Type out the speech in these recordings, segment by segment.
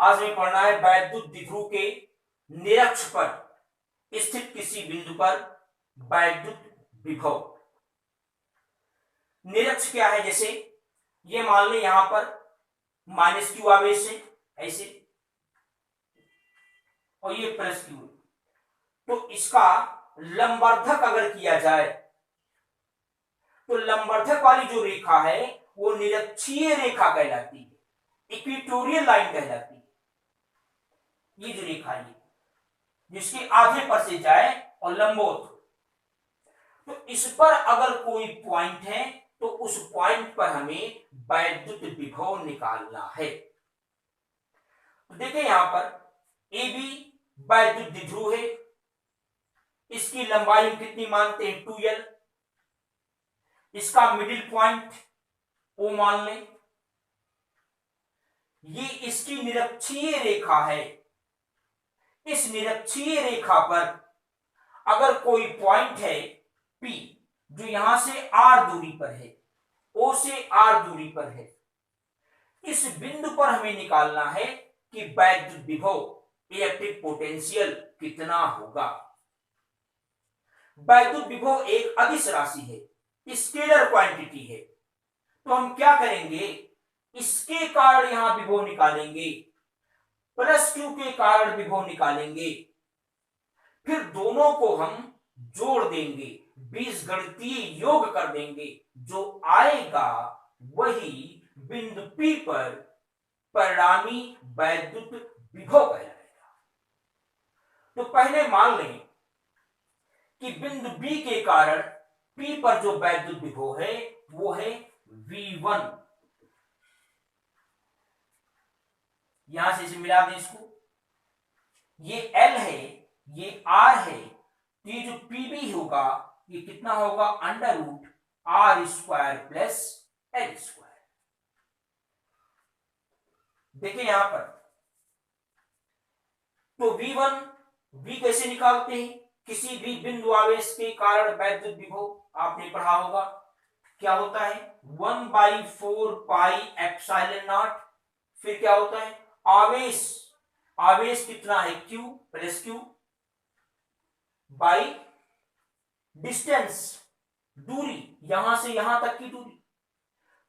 आज हमें पढ़ना है वैद्युत द्विध्रुव के निरक्ष पर स्थित किसी बिंदु पर वैद्युत विभव। निरक्ष क्या है? जैसे ये मान लें यहां पर -q आवेश है ऐसे, और ये +q, तो इसका लंबवर्धक अगर किया जाए तो लंबवर्धक वाली जो रेखा है वो निरक्षीय रेखा कहलाती है, इक्वेटोरियल लाइन कहलाती है। ये जो रेखा है जिसके आधे पर से जाए और लंबवत, तो इस पर अगर कोई पॉइंट है तो उस पॉइंट पर हमें वैद्युत विभव निकालना है। तो देखिए यहां पर ए बी वैद्युत द्विध्रुव है, इसकी लंबाई हम कितनी मानते हैं? 2l। इसका मिडिल पॉइंट ओ मान लें, ये इसकी निरक्षीय रेखा है। इस निरक्षीय रेखा पर अगर कोई पॉइंट है P जो यहां से r दूरी पर है, O से r दूरी पर है, इस बिंदु पर हमें निकालना है कि वैद्युत विभव इलेक्ट्रिक पोटेंशियल कितना होगा। वैद्युत विभव एक अदिश राशि है, स्केलर क्वांटिटी है, तो हम क्या करेंगे? इसके कारण यहां विभव निकालेंगे, +q के कारण विभव निकालेंगे, फिर दोनों को हम जोड़ देंगे, बीजगणितीय योग कर देंगे, जो आएगा वही बिंदु P पर परिणामी वैद्युत विभव कहलाएगा। तो पहले मान लें कि बिंदु B के कारण P पर जो वैद्युत विभव है वो है V1। यहां से इसे मिला दें इसको, ये L है, ये R है, तो ये जो PB होगा ये कितना होगा? √r² plus L²। देखिए यहां पर तो V कैसे निकालते हैं? किसी भी बिंदु आवेश के कारण वैद्युत विभव आपने पढ़ा होगा, क्या होता है? 1/4 पाई एप्सिलॉन नॉट। फिर क्या होता है? आवेश कितना है? Q +q बाई डिस्टेंस, दूरी, यहां से यहां तक की दूरी।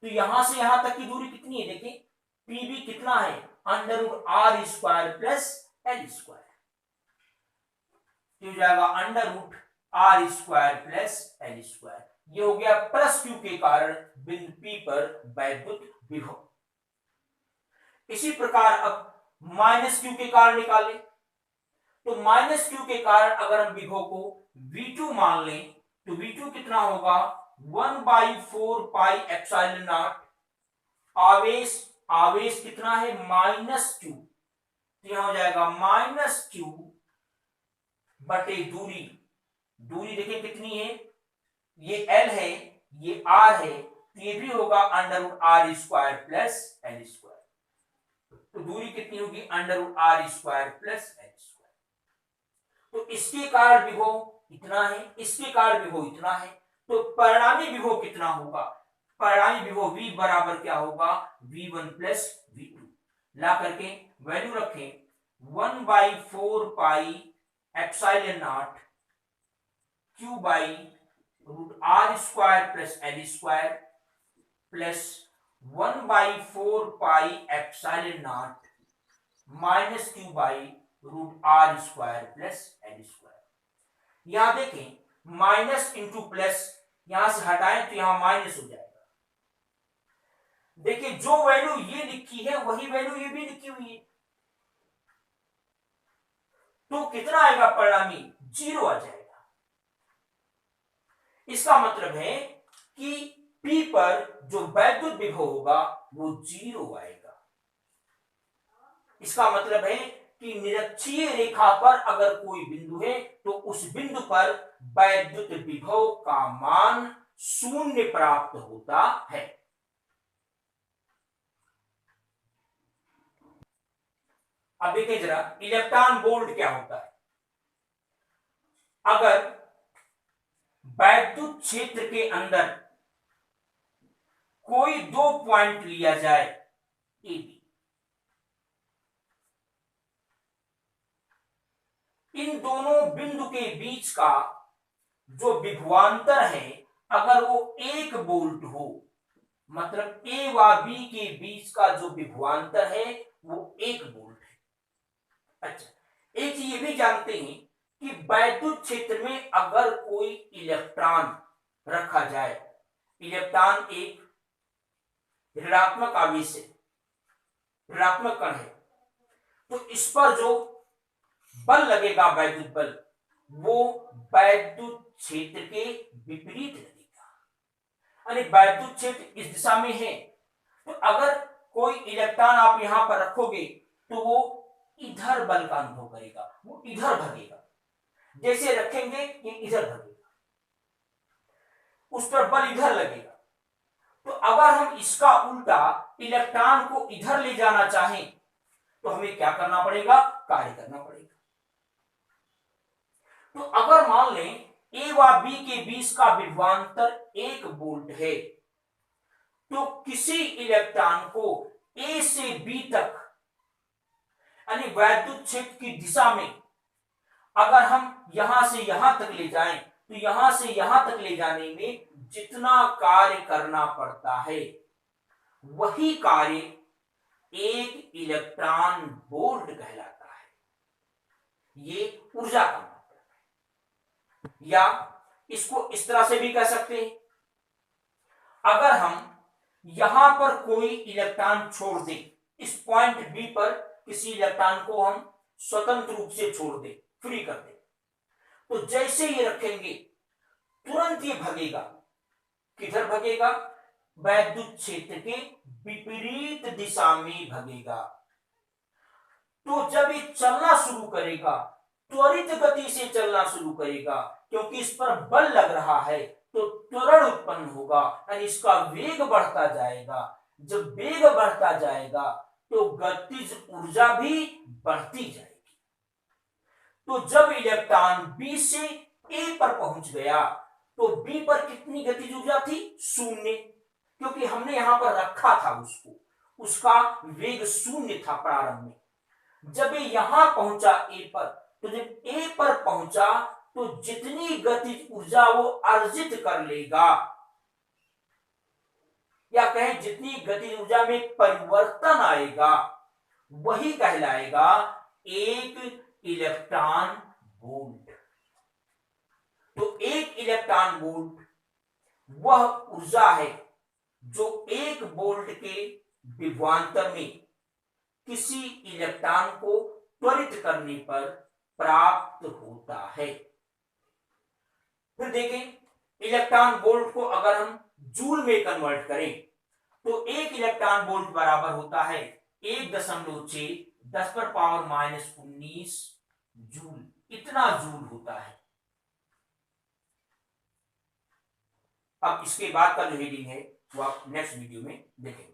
तो यहां से यहां तक की दूरी कितनी है? देखिए PB कितना है? √r² plus L²। हो जाएगा √r² प्लस L²। ये हो गया +q के कारण बिंदु P पर वैद्युत विभव। इसी प्रकार अब -q के कारण निकालें, तो -q के कारण अगर हम विभव को V2 मान लें तो V2 कितना होगा? 1/4 पाई एप्सिलॉन नॉट, आवेश कितना है? -q, तो यहां हो जाएगा -q बटे दूरी देखिए कितनी है? ये L है, ये R है, तो ये भी होगा √r² प्लस L²। तो दूरी कितनी होगी? √r² plus L²। तो इसके कारण विभव इतना है, इसके कारण विभव इतना है, तो परिणामी विभव कितना होगा? परिणामी विभव V बराबर क्या होगा? V1 plus V2। ला करके वैल्यू रखें, 1/4 pi epsilon not Q by √r² plus L² plus 1/4 pi epsilon not -q by √r² plus L²। यहां देखें माइनस इंटू प्लस, यहां से हटाएं तो यहां माइनस हो जाएगा। देखिए जो वैल्यू ये लिखी है वही वैल्यू ये भी लिखी हुई है, तो कितना आएगा? परिणामी 0 आ जाएगा। इसका मतलब है कि P पर जो वैद्युत विभव होगा वो 0 आएगा। इसका मतलब है कि निरक्षीय रेखा पर अगर कोई बिंदु है तो उस बिंदु पर वैद्युत विभव का मान 0 प्राप्त होता है। अब देखिए जरा इलेक्ट्रॉन वोल्ट क्या होता है। अगर वैद्युत क्षेत्र के अंदर कोई दो पॉइंट लिया जाए ए बी, इन दोनों बिंदु के बीच का जो विभवांतर है अगर वो 1 वोल्ट हो, मतलब ए व बी के बीच का जो विभवांतर है वो 1 वोल्ट है। अच्छा, एक चीज ये भी जानते हैं कि वैद्युत क्षेत्र में अगर कोई इलेक्ट्रॉन रखा जाए, इलेक्ट्रॉन एक ऋणात्मक आवेश है, ऋणात्मक कण है, तो इस पर जो बल लगेगा वैद्युत बल, वो वैद्युत क्षेत्र के विपरीत लगेगा। यानी वैद्युत क्षेत्र इस दिशा में है, तो अगर कोई इलेक्ट्रॉन आप यहां पर रखोगे तो वो इधर बल का अनुभव करेगा, वो इधर भगेगा। जैसे रखेंगे ये इधर भगेगा, उस पर बल इधर लगेगा। तो अगर हम इसका उल्टा इलेक्ट्रॉन को इधर ले जाना चाहें तो हमें क्या करना पड़ेगा, कार्य करना पड़ेगा। तो अगर मान लें ए व बी के बीच का विभवांतर 1 वोल्ट है, तो किसी इलेक्ट्रॉन को ए से बी तक यानी वैद्युत क्षेत्र की दिशा में अगर हम यहां से यहां तक ले जाएं तो यहां से यहां तक ले जाने में जितना कार्य करना पड़ता है वही कार्य 1 इलेक्ट्रॉन वोल्ट कहलाता है। ये ऊर्जा का मात्रा है। या इसको इस तरह से भी कह सकते हैं, अगर हम यहां पर कोई इलेक्ट्रॉन छोड़ दें, इस पॉइंट बी पर किसी इलेक्ट्रॉन को हम स्वतंत्र रूप से छोड़ दें, फ्री कर दें, तो जैसे ये रखेंगे तुरंत ये भगेगा। किधर भगेगा, वैद्युत क्षेत्र के विपरीत दिशा में भगेगा। तो जब ये चलना शुरू करेगा, त्वरित गति से चलना शुरू करेगा, क्योंकि इस पर बल लग रहा है तो त्वरण उत्पन्न होगा, यानी इसका वेग बढ़ता जाएगा। जब वेग बढ़ता जाएगा तो गतिज ऊर्जा भी बढ़ती जाएगी। तो जब इलेक्ट्रॉन बी से ए पर पहुंच गया तो बी पर कितनी गतिज ऊर्जा थी, 0, क्योंकि हमने यहां पर रखा था उसको, उसका वेग 0 था प्रारंभ में। जब ये यहां पहुंचा ए पर, तो जब ए पर पहुंचा तो जितनी गतिज ऊर्जा वो अर्जित कर लेगा, या कहें जितनी गतिज ऊर्जा में परिवर्तन आएगा, वही कहलाएगा 1 इलेक्ट्रॉन वोल्ट। तो 1 इलेक्ट्रॉन वोल्ट वह ऊर्जा है जो 1 वोल्ट के विभवांतर में किसी इलेक्ट्रॉन को त्वरित करने पर प्राप्त होता है। फिर देखें, इलेक्ट्रॉन वोल्ट को अगर हम जूल में कन्वर्ट करें तो 1 इलेक्ट्रॉन वोल्ट बराबर होता है 1.6 10⁻⁻19 जूल। इतना जूल होता है। अब इसके बाद का जो रीडिंग है वो आप नेक्स्ट वीडियो में देखेंगे।